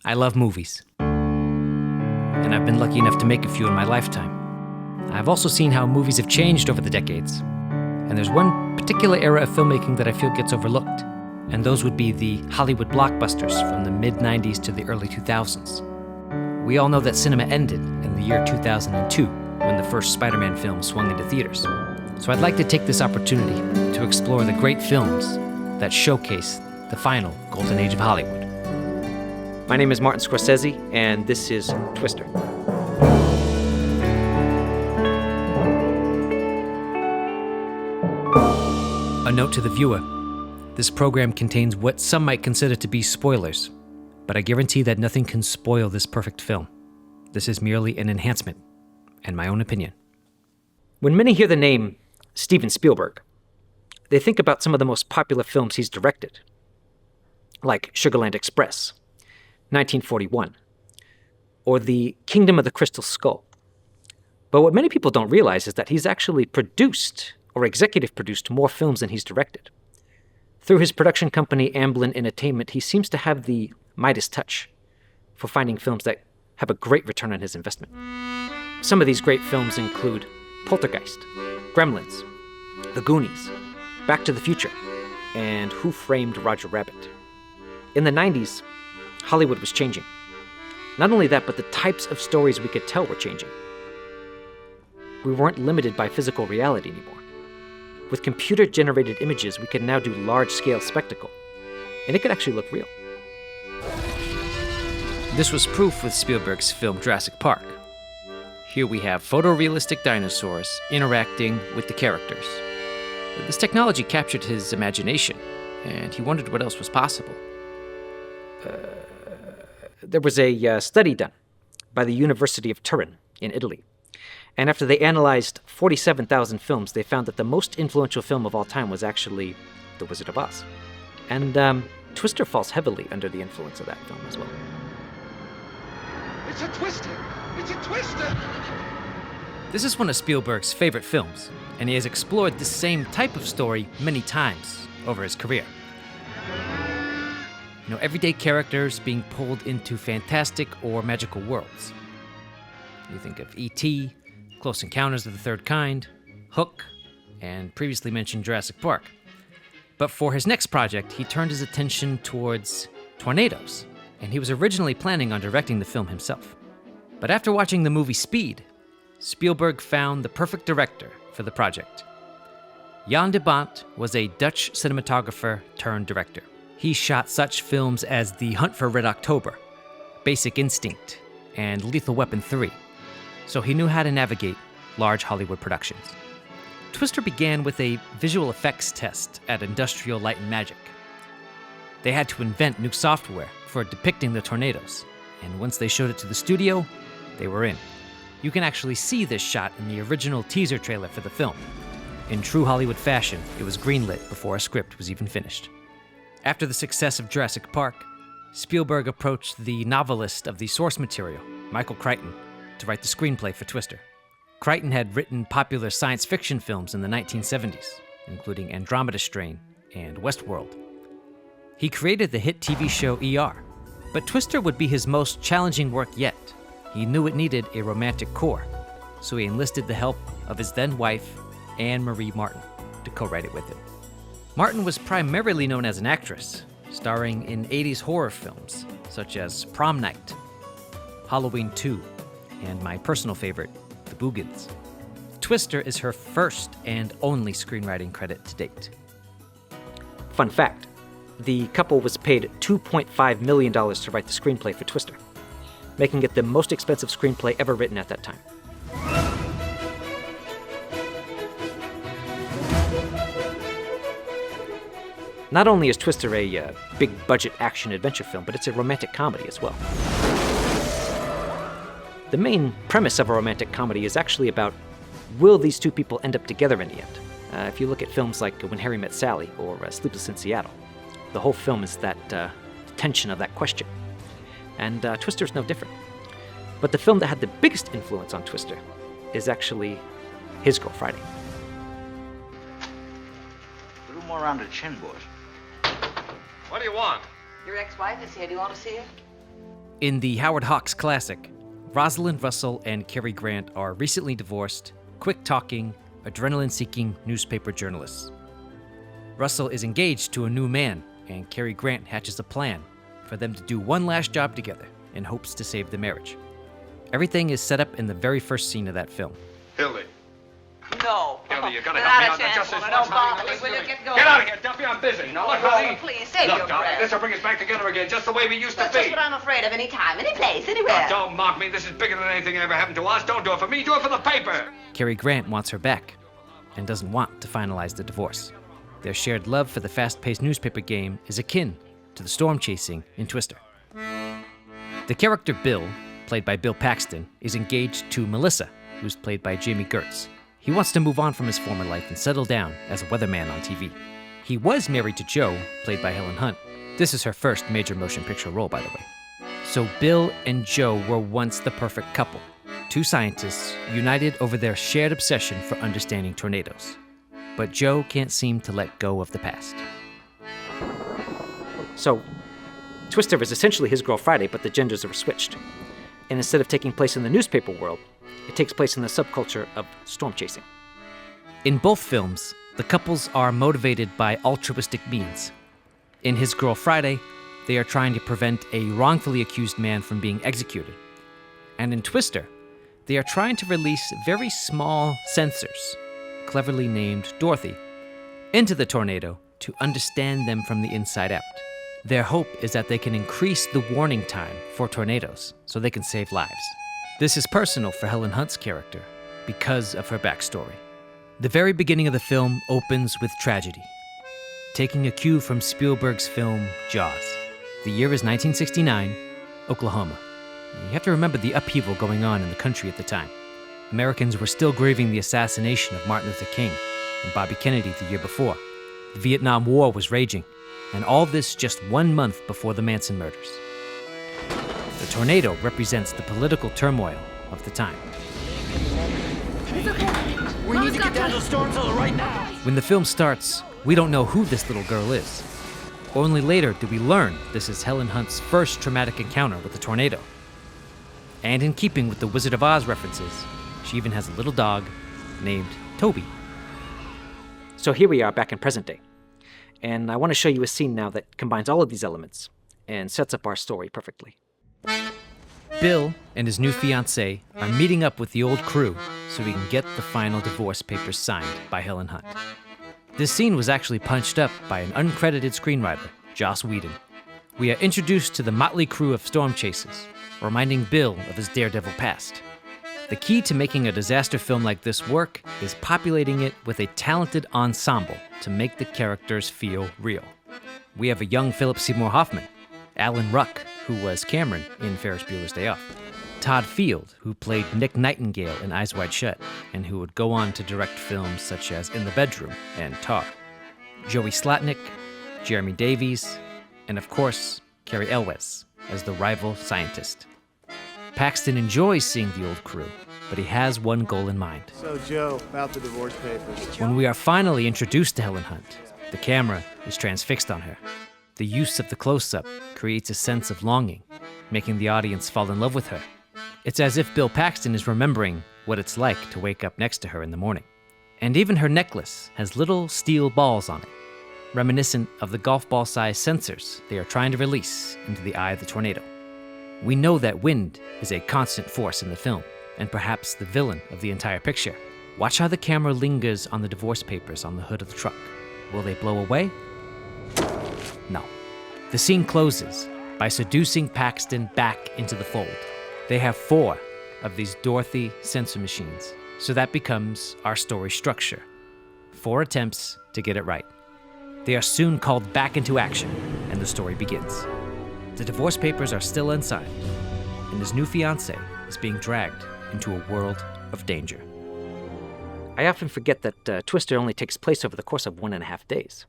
I love movies, and I've been lucky enough to make a few in my lifetime. I've also seen how movies have changed over the decades, and there's one particular era of filmmaking that I feel gets overlooked, and those would be the Hollywood blockbusters from the mid-90s to the early 2000s. We all know that cinema ended in the year 2002, when the first Spider-Man film swung into theaters. So I'd like to take this opportunity to explore the great films that showcase the final golden age of Hollywood. My name is Martin Scorsese, and this is Twister. A note to the viewer. This program contains what some might consider to be spoilers, but I guarantee that nothing can spoil this perfect film. This is merely an enhancement, and my own opinion. When many hear the name Steven Spielberg, they think about some of the most popular films he's directed, like Sugarland Express, 1941, or The Kingdom of the Crystal Skull. But what many people don't realize is that he's actually produced or executive produced more films than he's directed. Through his production company, Amblin Entertainment, he seems to have the Midas touch for finding films that have a great return on his investment. Some of these great films include Poltergeist, Gremlins, The Goonies, Back to the Future, and Who Framed Roger Rabbit. In the 90s, Hollywood was changing. Not only that, but the types of stories we could tell were changing. We weren't limited by physical reality anymore. With computer-generated images, we could now do large-scale spectacle, and it could actually look real. This was proof with Spielberg's film Jurassic Park. Here we have photorealistic dinosaurs interacting with the characters. This technology captured his imagination, and he wondered what else was possible. There was a study done by the University of Turin in Italy. And after they analyzed 47,000 films, they found that the most influential film of all time was actually The Wizard of Oz. And Twister falls heavily under the influence of that film as well. It's a twister! It's a twister! This is one of Spielberg's favorite films, and he has explored this same type of story many times over his career. Everyday characters being pulled into fantastic or magical worlds. You think of E.T., Close Encounters of the Third Kind, Hook, and previously mentioned Jurassic Park. But for his next project, he turned his attention towards tornadoes, and he was originally planning on directing the film himself. But after watching the movie Speed, Spielberg found the perfect director for the project. Jan de Bont was a Dutch cinematographer-turned-director. He shot such films as The Hunt for Red October, Basic Instinct, and Lethal Weapon 3, so he knew how to navigate large Hollywood productions. Twister began with a visual effects test at Industrial Light and Magic. They had to invent new software for depicting the tornadoes, and once they showed it to the studio, they were in. You can actually see this shot in the original teaser trailer for the film. In true Hollywood fashion, it was greenlit before a script was even finished. After the success of Jurassic Park, Spielberg approached the novelist of the source material, Michael Crichton, to write the screenplay for Twister. Crichton had written popular science fiction films in the 1970s, including Andromeda Strain and Westworld. He created the hit TV show ER, but Twister would be his most challenging work yet. He knew it needed a romantic core, so he enlisted the help of his then-wife, Anne Marie Martin, to co-write it with him. Martin was primarily known as an actress, starring in 80s horror films such as Prom Night, Halloween 2, and my personal favorite, The Boogans. Twister is her first and only screenwriting credit to date. Fun fact, the couple was paid $2.5 million to write the screenplay for Twister, making it the most expensive screenplay ever written at that time. Not only is Twister a big-budget action-adventure film, but it's a romantic comedy as well. The main premise of a romantic comedy is actually about, will these two people end up together in the end? If you look at films like When Harry Met Sally or Sleepless in Seattle, the whole film is that tension of that question. And Twister is no different. But the film that had the biggest influence on Twister is actually His Girl Friday. A little more around the chin, boys. What do you want? Your ex-wife is here. Do you want to see her? In the Howard Hawks classic, Rosalind Russell and Cary Grant are recently divorced, quick-talking, adrenaline-seeking newspaper journalists. Russell is engaged to a new man, and Cary Grant hatches a plan for them to do one last job together in hopes to save the marriage. Everything is set up in the very first scene of that film. Hildy. No. Hildy, you gotta Not help me a out. chance, Just this woman. once, Don't bother honey. me. Listen Will to you me. get going? Get out of here, Duffy. I'm busy. No, Look, honey. please, save Look, your darling, breath. this will bring us back together again, just the way we used to That's be. just what I'm afraid of. Any time, any place, anywhere. Now, don't mock me. This is bigger than anything that ever happened to us. Don't do it for me. Do it for the paper. Cary Grant wants her back and doesn't want to finalize the divorce. Their shared love for the fast-paced newspaper game is akin to the storm chasing in Twister. The character Bill, played by Bill Paxton, is engaged to Melissa, who's played by Jamie Gertz. He wants to move on from his former life and settle down as a weatherman on TV. He was married to Jo, played by Helen Hunt. This is her first major motion picture role, by the way. So Bill and Jo were once the perfect couple. Two scientists united over their shared obsession for understanding tornadoes. But Jo can't seem to let go of the past. So, Twister is essentially his Girl Friday, but the genders are switched. And instead of taking place in the newspaper world, it takes place in the subculture of storm chasing. In both films, the couples are motivated by altruistic means. In His Girl Friday, they are trying to prevent a wrongfully accused man from being executed. And in Twister, they are trying to release very small sensors, cleverly named Dorothy, into the tornado to understand them from the inside out. Their hope is that they can increase the warning time for tornadoes so they can save lives. This is personal for Helen Hunt's character because of her backstory. The very beginning of the film opens with tragedy, taking a cue from Spielberg's film Jaws. The year is 1969, Oklahoma. You have to remember the upheaval going on in the country at the time. Americans were still grieving the assassination of Martin Luther King and Bobby Kennedy the year before. The Vietnam War was raging, and all this just 1 month before the Manson murders. The tornado represents the political turmoil of the time. We need to get down to the storm cellar right now. When the film starts, we don't know who this little girl is. Only later do we learn this is Helen Hunt's first traumatic encounter with a tornado. And in keeping with the Wizard of Oz references, she even has a little dog named Toby. So here we are back in present day. And I want to show you a scene now that combines all of these elements and sets up our story perfectly. Bill and his new fiancée are meeting up with the old crew so we can get the final divorce papers signed by Helen Hunt. This scene was actually punched up by an uncredited screenwriter, Joss Whedon. We are introduced to the motley crew of storm chasers, reminding Bill of his daredevil past. The key to making a disaster film like this work is populating it with a talented ensemble to make the characters feel real. We have a young Philip Seymour Hoffman, Alan Ruck, who was Cameron in Ferris Bueller's Day Off, Todd Field, who played Nick Nightingale in Eyes Wide Shut, and who would go on to direct films such as In the Bedroom and Tar, Joey Slotnick, Jeremy Davies, and of course, Cary Elwes as the rival scientist. Paxton enjoys seeing the old crew, but he has one goal in mind. So, Joe, about the divorce papers. When we are finally introduced to Helen Hunt, the camera is transfixed on her. The use of the close-up creates a sense of longing, making the audience fall in love with her. It's as if Bill Paxton is remembering what it's like to wake up next to her in the morning. And even her necklace has little steel balls on it, reminiscent of the golf ball-sized sensors they are trying to release into the eye of the tornado. We know that wind is a constant force in the film, and perhaps the villain of the entire picture. Watch how the camera lingers on the divorce papers on the hood of the truck. Will they blow away? No. The scene closes by seducing Paxton back into the fold. They have 4 of these Dorothy sensor machines, so that becomes our story structure. 4 attempts to get it right. They are soon called back into action, and the story begins. The divorce papers are still inside, and his new fiancée is being dragged into a world of danger. I often forget that Twister only takes place over the course of 1.5 days.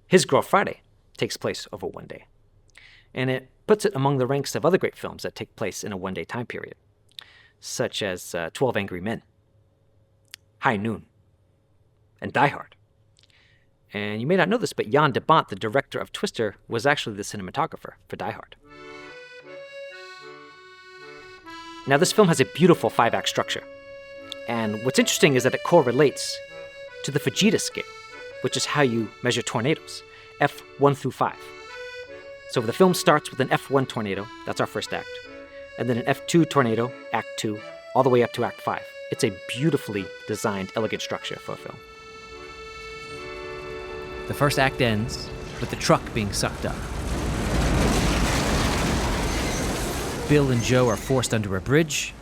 His Girl Friday takes place over 1 day, and it puts it among the ranks of other great films that take place in a 1-day time period, such as 12 Angry Men, High Noon, and Die Hard. And you may not know this, but Jan de Bont, the director of Twister, was actually the cinematographer for Die Hard. Now, this film has a beautiful 5-act structure. And what's interesting is that it correlates to the Fujita scale, which is how you measure tornadoes, F1 through 5. So the film starts with an F1 tornado, that's our first act, and then an F2 tornado, Act 2, all the way up to Act 5. It's a beautifully designed, elegant structure for a film. The first act ends with the truck being sucked up. Bill and Joe are forced under a bridge,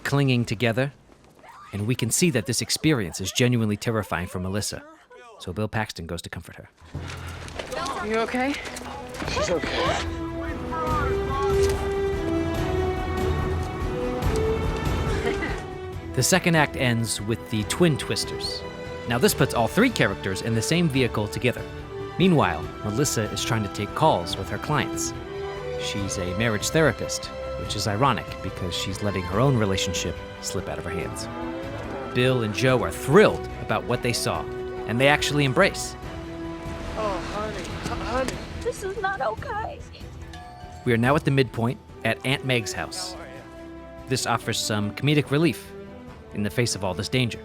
clinging together, and we can see that this experience is genuinely terrifying for Melissa. So Bill Paxton goes to comfort her. Are you okay? She's okay. The second act ends with the twin twisters. Now this puts all 3 characters in the same vehicle together. Meanwhile, Melissa is trying to take calls with her clients. She's a marriage therapist, which is ironic because she's letting her own relationship slip out of her hands. Bill and Joe are thrilled about what they saw, and they actually embrace. Oh, honey. This is not okay. We are now at the midpoint at Aunt Meg's house. This offers some comedic relief in the face of all this danger.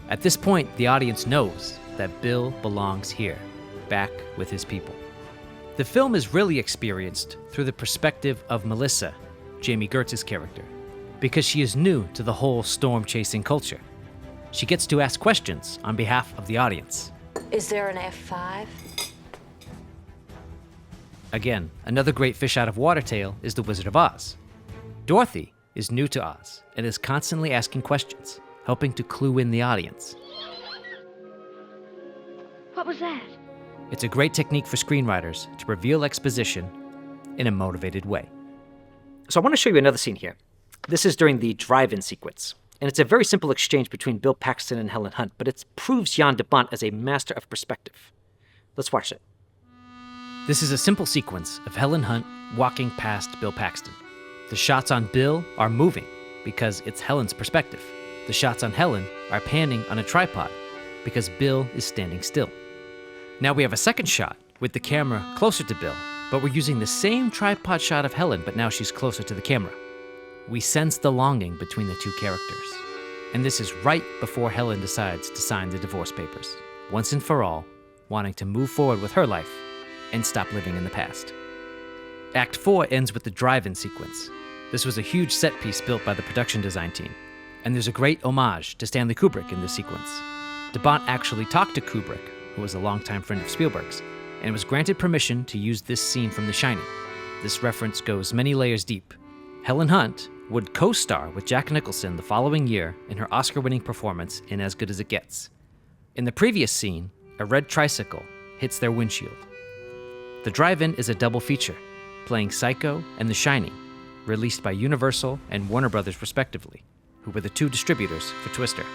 At this point, the audience knows that Bill belongs here, back with his people. The film is really experienced through the perspective of Melissa, Jamie Gertz's character, because she is new to the whole storm-chasing culture. She gets to ask questions on behalf of the audience. Is there an F5? Again, another great fish out of water tale is The Wizard of Oz. Dorothy is new to Oz and is constantly asking questions, helping to clue in the audience. What was that? It's a great technique for screenwriters to reveal exposition in a motivated way. So I want to show you another scene here. This is during the drive-in sequence. And it's a very simple exchange between Bill Paxton and Helen Hunt, but it proves Jan de Bont as a master of perspective. Let's watch it. This is a simple sequence of Helen Hunt walking past Bill Paxton. The shots on Bill are moving because it's Helen's perspective. The shots on Helen are panning on a tripod because Bill is standing still. Now we have a second shot with the camera closer to Bill, but we're using the same tripod shot of Helen, but now she's closer to the camera. We sense the longing between the 2 characters. And this is right before Helen decides to sign the divorce papers, once and for all, wanting to move forward with her life and stop living in the past. Act 4 ends with the drive-in sequence. This was a huge set piece built by the production design team, and there's a great homage to Stanley Kubrick in this sequence. De Bont actually talked to Kubrick, who was a longtime friend of Spielberg's, and was granted permission to use this scene from The Shining. This reference goes many layers deep. Helen Hunt would co-star with Jack Nicholson the following year in her Oscar-winning performance in As Good as It Gets. In the previous scene, a red tricycle hits their windshield. The drive-in is a double feature, playing Psycho and The Shining, released by Universal and Warner Brothers respectively, who were the 2 distributors for Twister.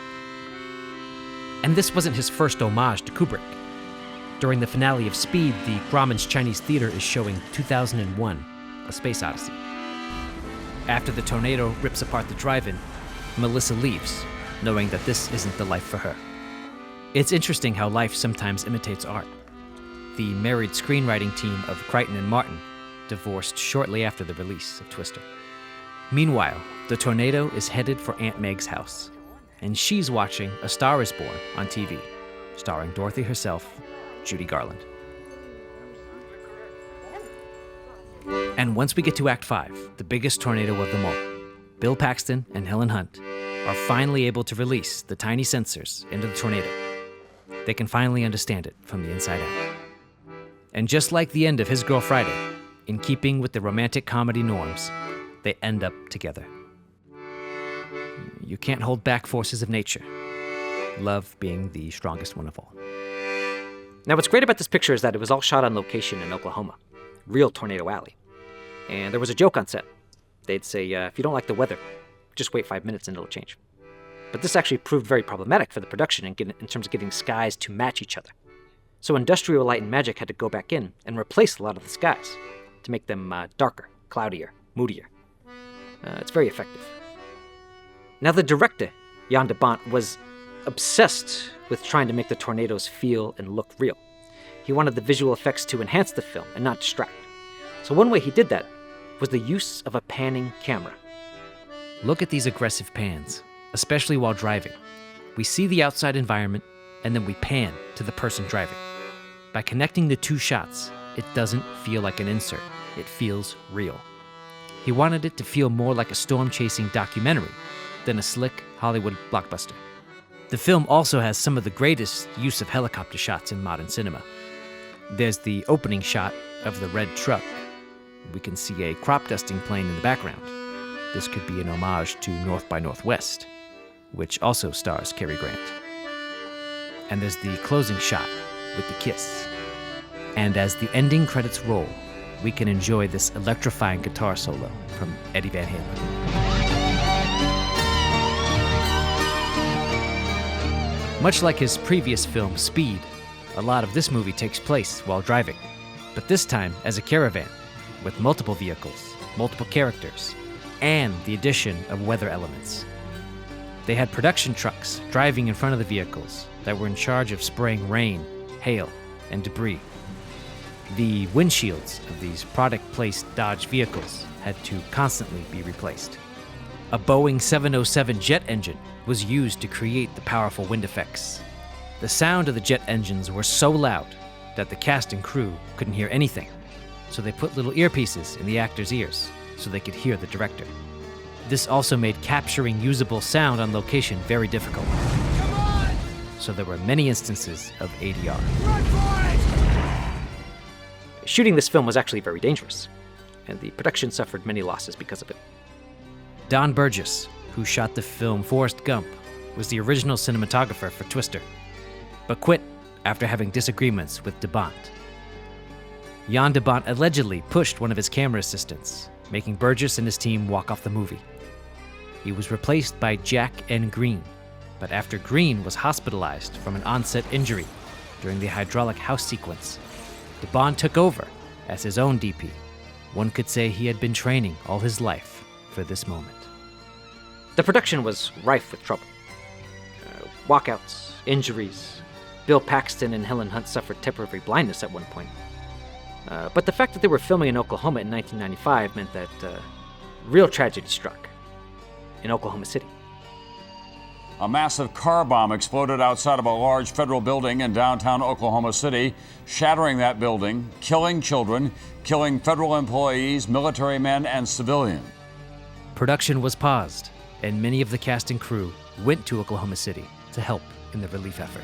And this wasn't his first homage to Kubrick. During the finale of Speed, the Grauman's Chinese Theater is showing 2001, A Space Odyssey. After the tornado rips apart the drive-in, Melissa leaves, knowing that this isn't the life for her. It's interesting how life sometimes imitates art. The married screenwriting team of Crichton and Martin divorced shortly after the release of Twister. Meanwhile, the tornado is headed for Aunt Meg's house, and she's watching A Star is Born on TV, starring Dorothy herself, Judy Garland. And once we get to Act 5, the biggest tornado of them all, Bill Paxton and Helen Hunt are finally able to release the tiny sensors into the tornado. They can finally understand it from the inside out. And just like the end of His Girl Friday, in keeping with the romantic comedy norms, they end up together. You can't hold back forces of nature, love being the strongest one of all. Now what's great about this picture is that it was all shot on location in Oklahoma, real Tornado Alley. And there was a joke on set. They'd say, if you don't like the weather, just wait 5 minutes and it'll change. But this actually proved very problematic for the production in terms of getting skies to match each other. So Industrial Light and Magic had to go back in and replace a lot of the skies to make them darker, cloudier, moodier. It's very effective. Now the director, Jan de Bont, was obsessed with trying to make the tornadoes feel and look real. He wanted the visual effects to enhance the film and not distract. So one way he did that was the use of a panning camera. Look at these aggressive pans, especially while driving. We see the outside environment, and then we pan to the person driving. By connecting the two shots, it doesn't feel like an insert. It feels real. He wanted it to feel more like a storm-chasing documentary than a slick Hollywood blockbuster. The film also has some of the greatest use of helicopter shots in modern cinema. There's the opening shot of the red truck. We can see a crop dusting plane in the background. This could be an homage to North by Northwest, which also stars Cary Grant. And there's the closing shot with the kiss. And as the ending credits roll, we can enjoy this electrifying guitar solo from Eddie Van Halen. Much like his previous film, Speed, a lot of this movie takes place while driving, but this time as a caravan, with multiple vehicles, multiple characters, and the addition of weather elements. They had production trucks driving in front of the vehicles that were in charge of spraying rain, hail, and debris. The windshields of these product-placed Dodge vehicles had to constantly be replaced. A Boeing 707 jet engine was used to create the powerful wind effects. The sound of the jet engines were so loud that the cast and crew couldn't hear anything, so they put little earpieces in the actors' ears so they could hear the director. This also made capturing usable sound on location very difficult. So there were many instances of ADR. Shooting this film was actually very dangerous, and the production suffered many losses because of it. Don Burgess, who shot the film Forrest Gump, was the original cinematographer for Twister, but quit after having disagreements with de Bont. Jan de Bont allegedly pushed one of his camera assistants, making Burgess and his team walk off the movie. He was replaced by Jack N. Green, but after Green was hospitalized from an onset injury during the hydraulic house sequence, de Bont took over as his own DP. One could say he had been training all his life for this moment. The production was rife with trouble. Walkouts, injuries. Bill Paxton and Helen Hunt suffered temporary blindness at one point. But the fact that they were filming in Oklahoma in 1995 meant that real tragedy struck in Oklahoma City. A massive car bomb exploded outside of a large federal building in downtown Oklahoma City, shattering that building, killing children, killing federal employees, military men, and civilians. Production was paused, and many of the cast and crew went to Oklahoma City to help in the relief effort.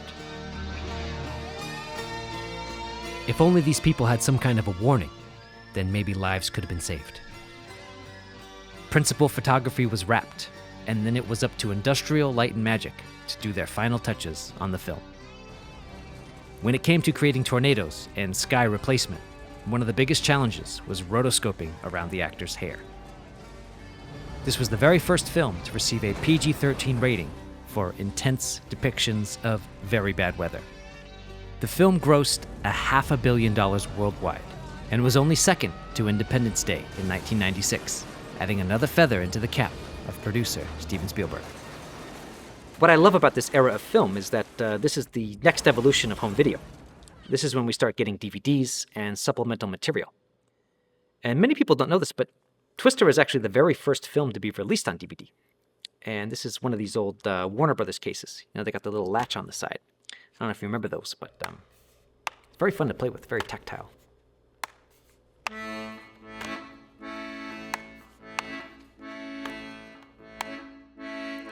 If only these people had some kind of a warning, then maybe lives could have been saved. Principal photography was wrapped, and then it was up to Industrial Light and Magic to do their final touches on the film. When it came to creating tornadoes and sky replacement, one of the biggest challenges was rotoscoping around the actor's hair. This was the very first film to receive a PG-13 rating for intense depictions of very bad weather. The film grossed $500 million worldwide and was only second to Independence Day in 1996, adding another feather into the cap of producer Steven Spielberg. What I love about this era of film is that this is the next evolution of home video. This is when we start getting DVDs and supplemental material. And many people don't know this, but Twister is actually the very first film to be released on DVD. And this is one of these old Warner Brothers cases. You know, they got the little latch on the side. I don't know if you remember those, but it's very fun to play with, very tactile.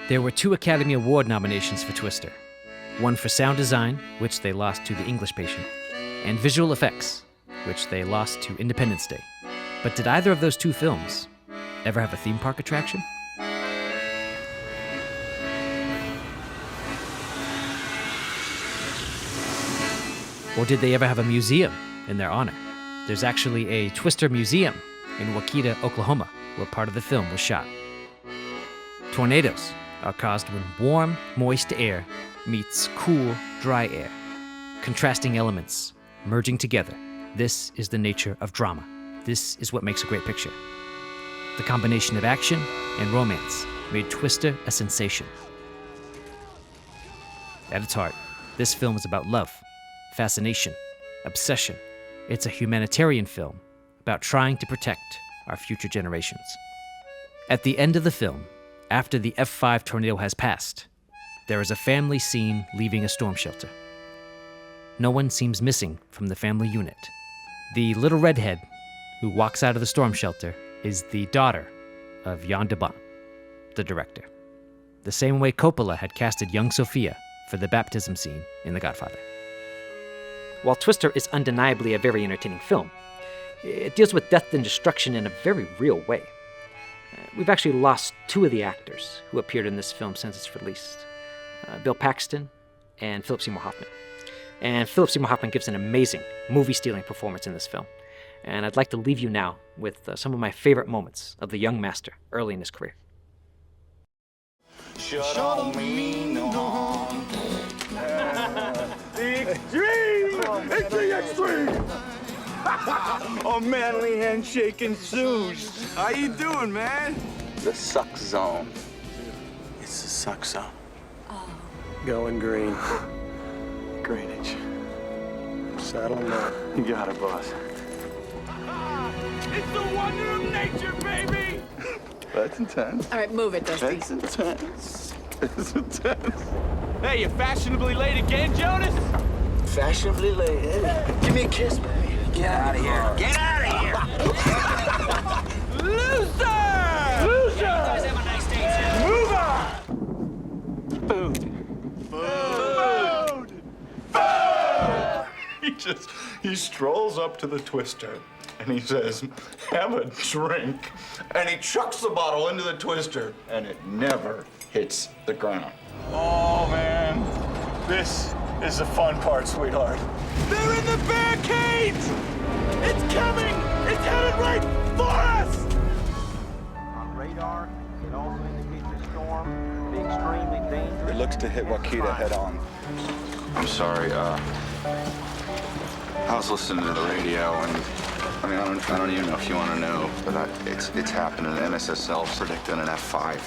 There were 2 Academy Award nominations for Twister. One for sound design, which they lost to The English Patient, and visual effects, which they lost to Independence Day. But did either of those 2 films ever have a theme park attraction? Or did they ever have a museum in their honor? There's actually a Twister Museum in Waukita, Oklahoma, where part of the film was shot. Tornadoes are caused when warm, moist air meets cool, dry air. Contrasting elements merging together. This is the nature of drama. This is what makes a great picture. The combination of action and romance made Twister a sensation. At its heart, this film is about love, fascination, obsession. It's a humanitarian film about trying to protect our future generations. At the end of the film, after the F5 tornado has passed, there is a family seen leaving a storm shelter. No one seems missing from the family unit. The little redhead who walks out of the storm shelter is the daughter of Jan de Bont, the director. The same way Coppola had casted young Sophia for the baptism scene in The Godfather. While Twister is undeniably a very entertaining film, it deals with death and destruction in a very real way. We've actually lost two of the actors who appeared in this film since its release, Bill Paxton and Philip Seymour Hoffman. And Philip Seymour Hoffman gives an amazing movie-stealing performance in this film. And I'd like to leave you now with some of my favorite moments of the young master early in his career. Shut me no harm. The extreme! It's the extreme! A manly handshake ensues. How you doing, man? The suck zone. It's the suck zone. Going green. Greenwich. Saddle them up. You got it, boss. It's the wonder of nature, baby! That's intense. All right, move it, Dusty. That's intense. It's intense. Hey, you fashionably late again, Jonas? Fashionably late. Hey, give me a kiss, baby. Get out of here. Get out of here. Loser! Loser! You guys have a nice day, Move on! Food. He strolls up to the Twister and he says, have a drink. And he chucks the bottle into the Twister and it never hits the ground. Oh, man. This is the fun part, sweetheart. They're in the barricades! It's coming! It's headed right for us! On radar, it also indicates a storm will be extremely dangerous. It looks to hit Wakita head on. I'm sorry, I was listening to the radio, and I don't even know if you want to know, but it's happening. NSSL predicting an F5.